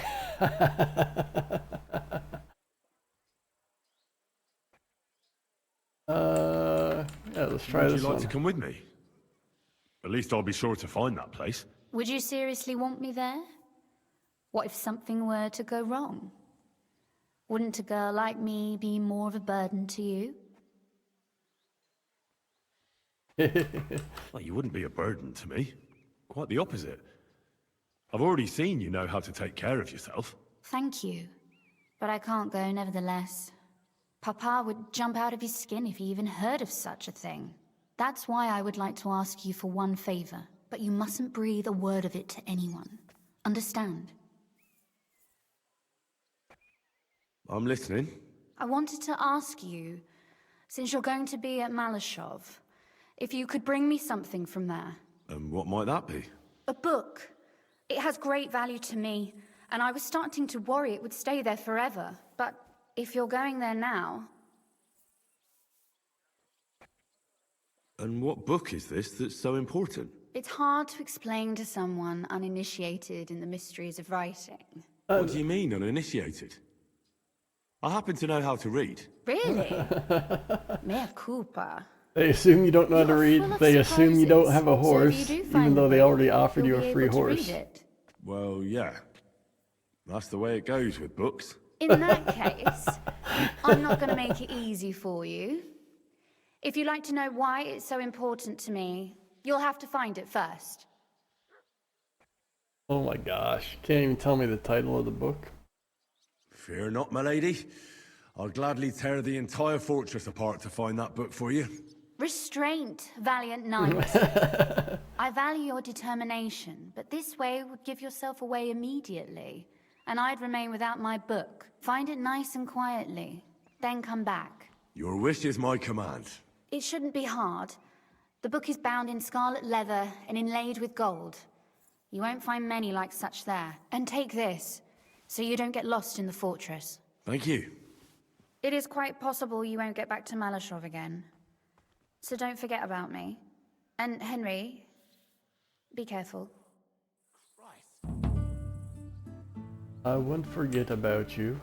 Yeah, let's try Would this you like one. to come with me? At least I'll be sure to find that place. Would you seriously want me there? What if something were to go wrong? Wouldn't a girl like me be more of a burden to you? Well, you wouldn't be a burden to me. Quite the opposite. I've already seen you know how to take care of yourself. Thank you, but I can't go nevertheless. Papa would jump out of his skin if he even heard of such a thing. That's why I would like to ask you for one favor, but you mustn't breathe a word of it to anyone. Understand? I'm listening. I wanted to ask you, since you're going to be at Malashov, if you could bring me something from there. And what might that be? A book. It has great value to me, and I was starting to worry it would stay there forever. But if you're going there now... And what book is this that's so important? It's hard to explain to someone uninitiated in the mysteries of writing. What do you mean, uninitiated? I happen to know how to read. Really? Mea culpa. They assume you don't know how to read. They assume you don't have a So if horse, you do find even though a they way, already offered you you'll a be free able to read horse. it. Well, yeah. That's the way it goes with books. In that case, I'm not going to make it easy for you. If you'd like to know why it's so important to me, you'll have to find it first. Oh my gosh. Can't even tell me the title of the book. Fear not, my lady. I'll gladly tear the entire fortress apart to find that book for you. Restraint, valiant knight. I value your determination, but this way would give yourself away immediately, and I'd remain without my book. Find it nice and quietly, then come back. Your wish is my command. It shouldn't be hard. The book is bound in scarlet leather and inlaid with gold. You won't find many like such there. And take this, so you don't get lost in the fortress. Thank you. It is quite possible you won't get back to Malashov again. So don't forget about me. And Henry, be careful. I won't forget about you.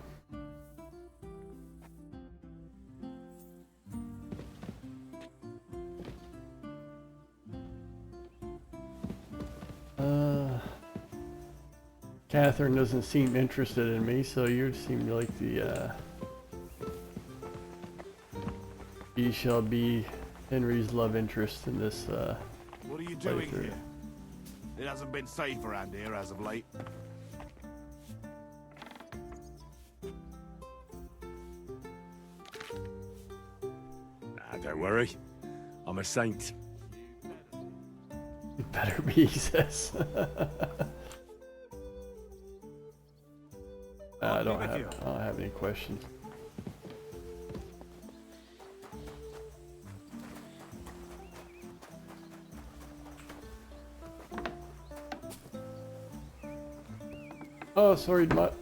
Catherine doesn't seem interested in me, so you seem like the, he shall be Henry's love interest in this, What are you doing playthrough. here? It hasn't been safe around here as of late. Nah, don't worry. I'm a saint. It better be, he says. I don't have any questions. Oh, sorry, Mutt.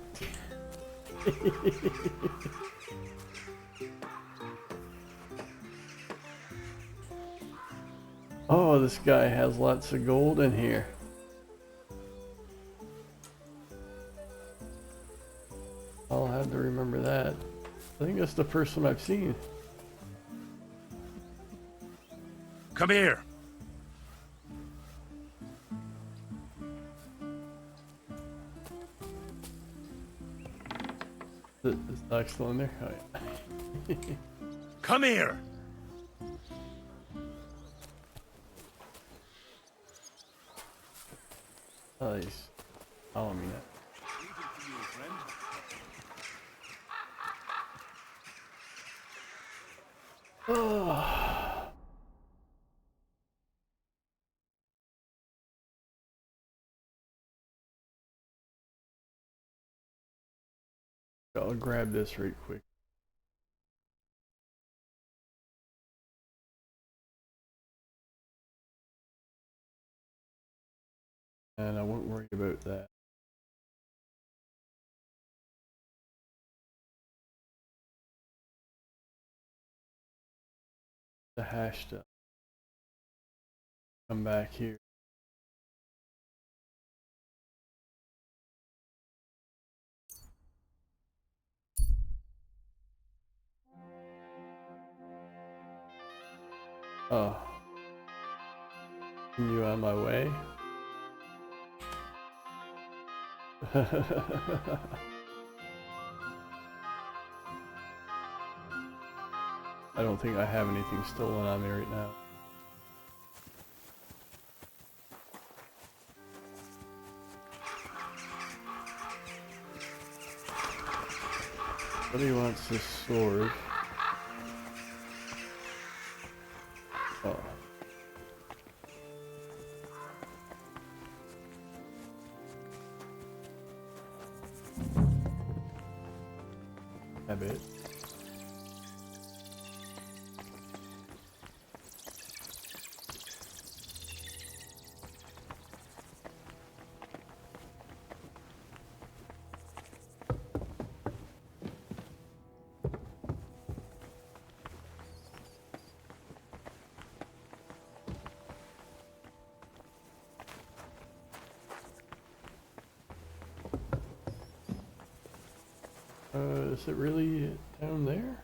Oh, this guy has lots of gold in here. I'll have to remember that. I think that's the first one I've seen. Come here. Is Doc still in there? Oh, yeah. Come here. Oh, he's following me now. Oh. I'll grab this right quick. And I won't worry about that. The hash stuff. Come back here. Oh. You on my way? I don't think I have anything stolen on me right now. Somebody wants this sword. Oh. Have it. Is it really down there?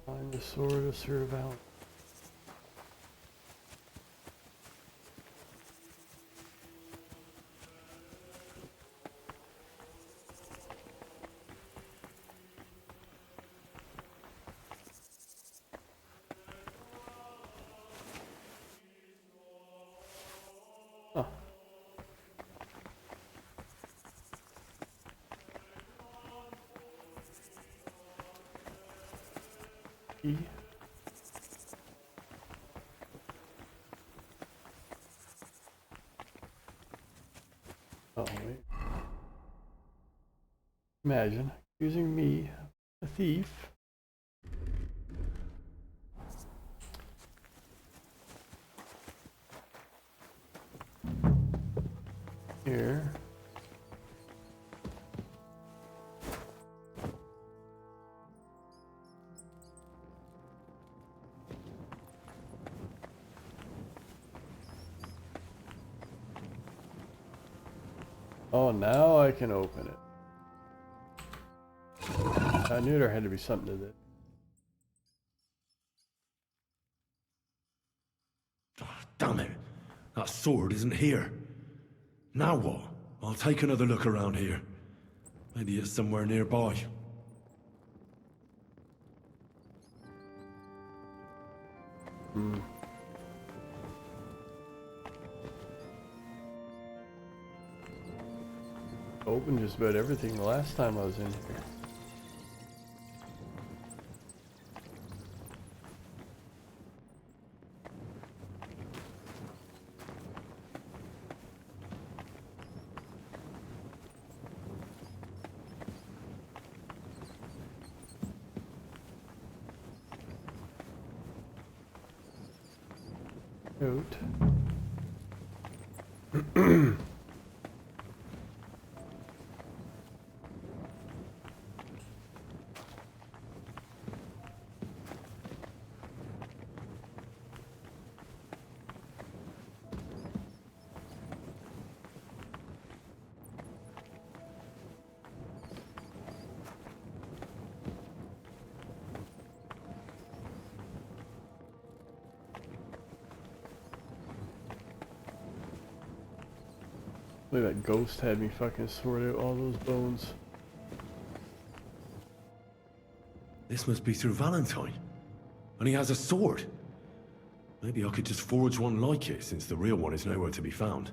Find the sword of Sir Val. Huh. E. Oh, wait. Imagine accusing me, a thief. Here. Oh, now I can open it. I knew there had to be something to this. Damn it. That sword isn't here. Now what? I'll take another look around here. Maybe it's somewhere nearby. Hmm. Opened just about everything the last time I was in here. Out. Look, that ghost had me fucking sort out all those bones. This must be Sir Valentine. And he has a sword. Maybe I could just forge one like it, since the real one is nowhere to be found.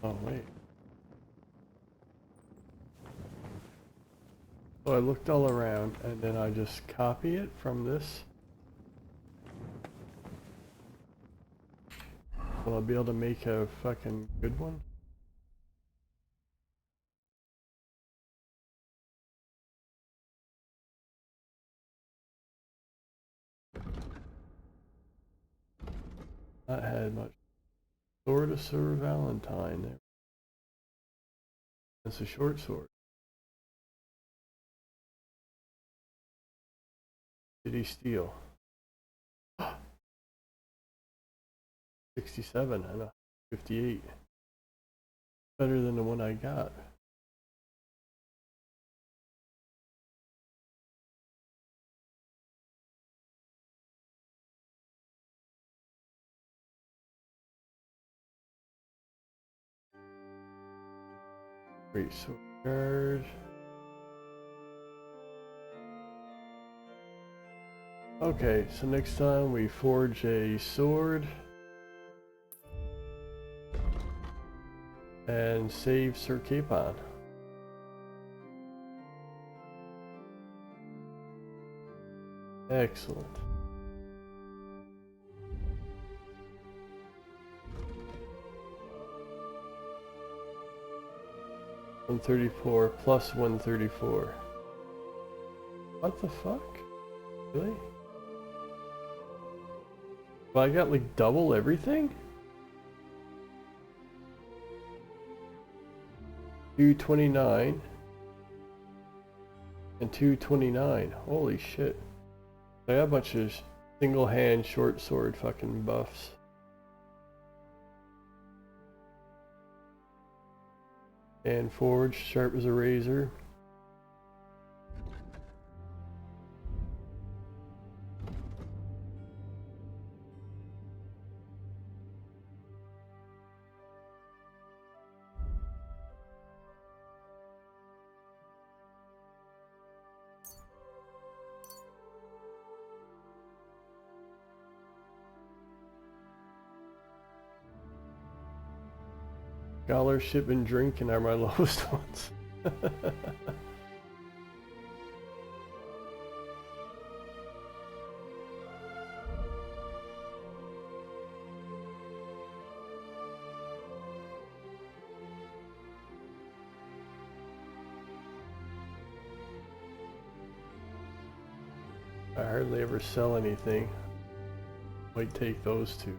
Oh, wait. So I looked all around, and then I just copy it from this. Will I be able to make a fucking good one? Not had much. Sword of Sir Valentine. There. That's a short sword. Did he steal? 67 and a 58. Better than the one I got. Great sword guard. Okay, so next time we forge a sword and save Sir Capon. Excellent. $134 plus $134. What the fuck? Really? Well, I got like double everything? 229 and 229. Holy shit. I got a bunch of single hand short sword fucking buffs. And forged, sharp as a razor. Scholarship and drinking are my lowest ones. I hardly ever sell anything. Might take those two.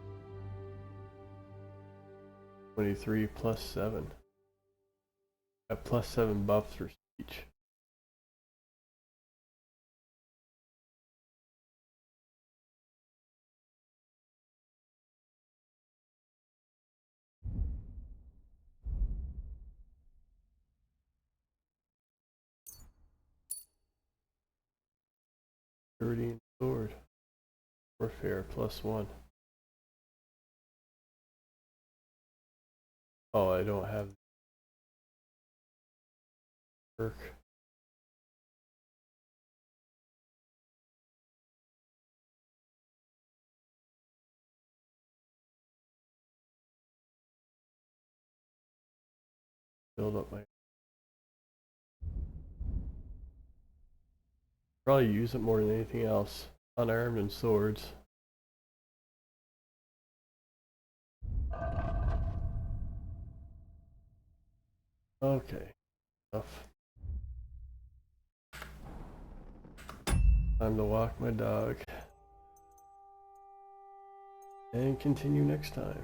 23 plus 7. Got plus 7 buffs for each. Guardian sword. Warfare plus 1. Oh, I don't have perk. Build up my. Probably use it more than anything else. Unarmed and swords. Okay. Enough. Time to walk my dog. And continue next time.